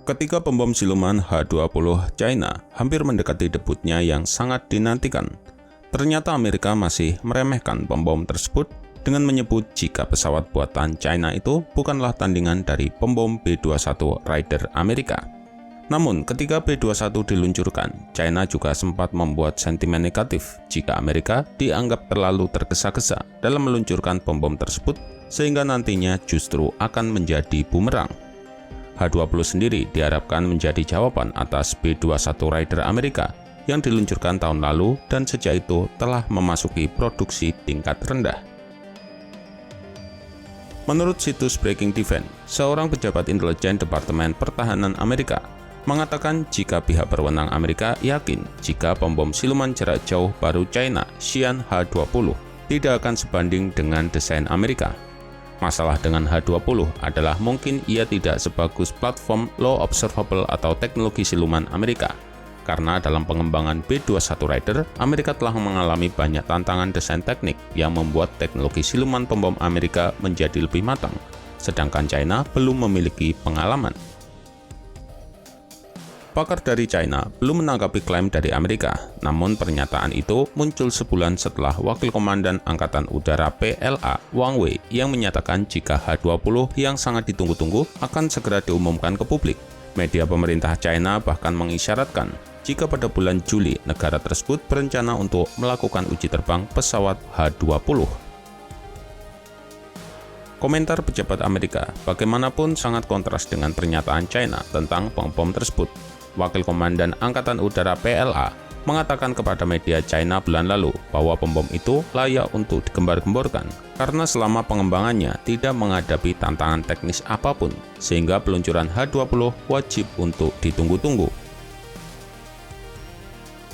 Ketika pembom siluman H-20 China hampir mendekati debutnya yang sangat dinantikan, ternyata Amerika masih meremehkan pembom tersebut dengan menyebut jika pesawat buatan China itu bukanlah tandingan dari pembom B-21 Raider Amerika. Namun, ketika B-21 diluncurkan, China juga sempat membuat sentimen negatif jika Amerika dianggap terlalu tergesa-gesa dalam meluncurkan pembom tersebut, sehingga nantinya justru akan menjadi bumerang. H-20 sendiri diharapkan menjadi jawaban atas B-21 Raider Amerika yang diluncurkan tahun lalu dan sejak itu telah memasuki produksi tingkat rendah. Menurut situs Breaking Defense, seorang pejabat intelijen Departemen Pertahanan Amerika mengatakan jika pihak berwenang Amerika yakin jika pembom siluman jarak jauh baru China Xi'an H-20 tidak akan sebanding dengan desain Amerika. Masalah dengan H-20 adalah mungkin ia tidak sebagus platform low observable atau teknologi siluman Amerika. Karena dalam pengembangan B-21 Raider, Amerika telah mengalami banyak tantangan desain teknik yang membuat teknologi siluman pembom Amerika menjadi lebih matang, sedangkan China belum memiliki pengalaman. Pakar dari China belum menanggapi klaim dari Amerika, namun pernyataan itu muncul sebulan setelah Wakil Komandan Angkatan Udara PLA Wang Wei yang menyatakan jika H-20 yang sangat ditunggu-tunggu akan segera diumumkan ke publik. Media pemerintah China bahkan mengisyaratkan jika pada bulan Juli negara tersebut berencana untuk melakukan uji terbang pesawat H-20. Komentar pejabat Amerika bagaimanapun sangat kontras dengan pernyataan China tentang pembom tersebut. Wakil Komandan Angkatan Udara PLA mengatakan kepada media China bulan lalu bahwa pembom itu layak untuk digembar-gemborkan karena selama pengembangannya tidak menghadapi tantangan teknis apapun, sehingga peluncuran H-20 wajib untuk ditunggu-tunggu.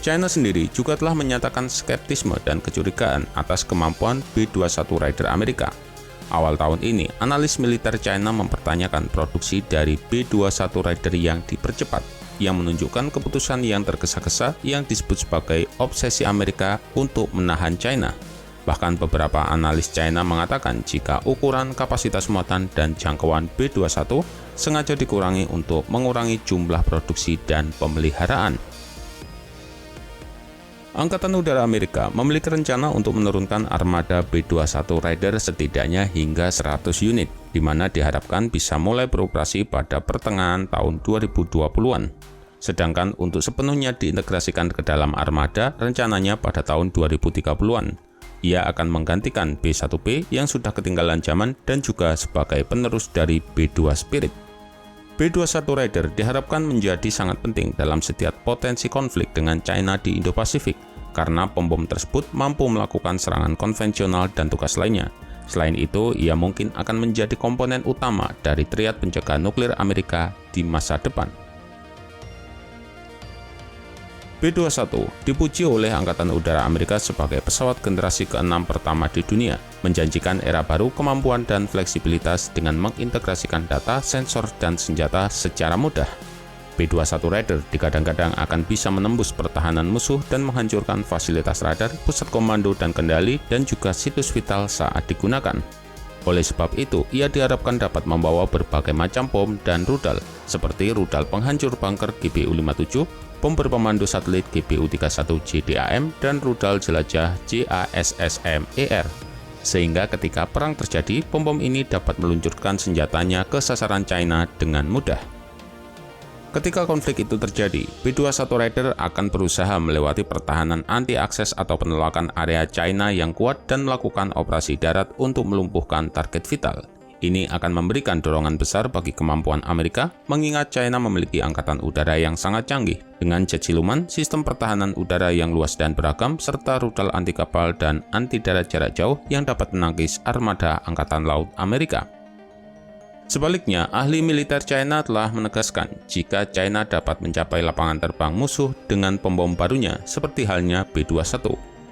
China sendiri juga telah menyatakan skeptisme dan kecurigaan atas kemampuan B-21 Raider Amerika. Awal tahun ini, analis militer China mempertanyakan produksi dari B-21 Raider yang dipercepat, yang menunjukkan keputusan yang tergesa-gesa yang disebut sebagai obsesi Amerika untuk menahan China. Bahkan beberapa analis China mengatakan jika ukuran kapasitas muatan dan jangkauan B-21 sengaja dikurangi untuk mengurangi jumlah produksi dan pemeliharaan. Angkatan Udara Amerika memiliki rencana untuk menurunkan armada B-21 Raider setidaknya hingga 100 unit, di mana diharapkan bisa mulai beroperasi pada pertengahan tahun 2020-an. Sedangkan untuk sepenuhnya diintegrasikan ke dalam armada rencananya pada tahun 2030-an. Ia akan menggantikan B-1B yang sudah ketinggalan zaman dan juga sebagai penerus dari B-2 Spirit. B-21 Raider diharapkan menjadi sangat penting dalam setiap potensi konflik dengan China di Indo-Pasifik, karena pembom tersebut mampu melakukan serangan konvensional dan tugas lainnya. Selain itu, ia mungkin akan menjadi komponen utama dari triad penjaga nuklir Amerika di masa depan. B-21 dipuji oleh Angkatan Udara Amerika sebagai pesawat generasi ke-6 pertama di dunia, menjanjikan era baru kemampuan dan fleksibilitas dengan mengintegrasikan data, sensor, dan senjata secara mudah. B-21 Raider dikadang-kadang akan bisa menembus pertahanan musuh dan menghancurkan fasilitas radar, pusat komando dan kendali, dan juga situs vital saat digunakan. Oleh sebab itu, ia diharapkan dapat membawa berbagai macam bom dan rudal, seperti rudal penghancur bunker GBU-57, bom berpemandu satelit GBU-31 JDAM, dan rudal jelajah JASSM-ER. Sehingga ketika perang terjadi, bom ini dapat meluncurkan senjatanya ke sasaran China dengan mudah. Ketika konflik itu terjadi, B-21 Raider akan berusaha melewati pertahanan anti-akses atau penolakan area China yang kuat dan melakukan operasi darat untuk melumpuhkan target vital. Ini akan memberikan dorongan besar bagi kemampuan Amerika, mengingat China memiliki angkatan udara yang sangat canggih, dengan jet siluman, sistem pertahanan udara yang luas dan beragam, serta rudal anti kapal dan anti darat jarak jauh yang dapat menangkis armada Angkatan Laut Amerika. Sebaliknya, ahli militer China telah menegaskan jika China dapat mencapai lapangan terbang musuh dengan pembom barunya seperti halnya B-21,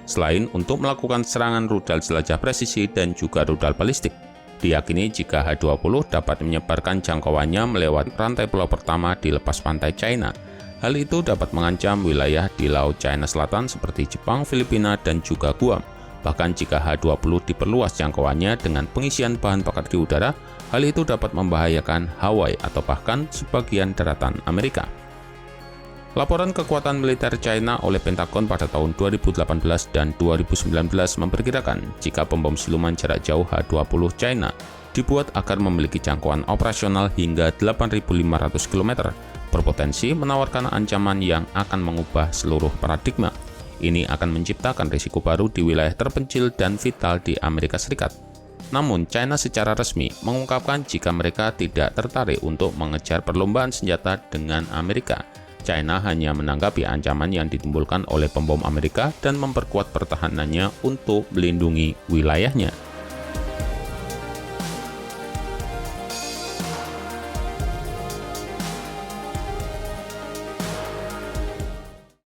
selain untuk melakukan serangan rudal jelajah presisi dan juga rudal balistik. Diyakini jika H-20 dapat menyebarkan jangkauannya melewati rantai pulau pertama di lepas pantai China. Hal itu dapat mengancam wilayah di Laut China Selatan seperti Jepang, Filipina, dan juga Guam. Bahkan jika H-20 diperluas jangkauannya dengan pengisian bahan bakar di udara, hal itu dapat membahayakan Hawaii atau bahkan sebagian daratan Amerika. Laporan kekuatan militer China oleh Pentagon pada tahun 2018 dan 2019 memperkirakan jika pembom siluman jarak jauh H-20 China dibuat agar memiliki jangkauan operasional hingga 8.500 km, berpotensi menawarkan ancaman yang akan mengubah seluruh paradigma. Ini akan menciptakan risiko baru di wilayah terpencil dan vital di Amerika Serikat. Namun, China secara resmi mengungkapkan jika mereka tidak tertarik untuk mengejar perlombaan senjata dengan Amerika. China hanya menanggapi ancaman yang ditimbulkan oleh pembom Amerika dan memperkuat pertahanannya untuk melindungi wilayahnya.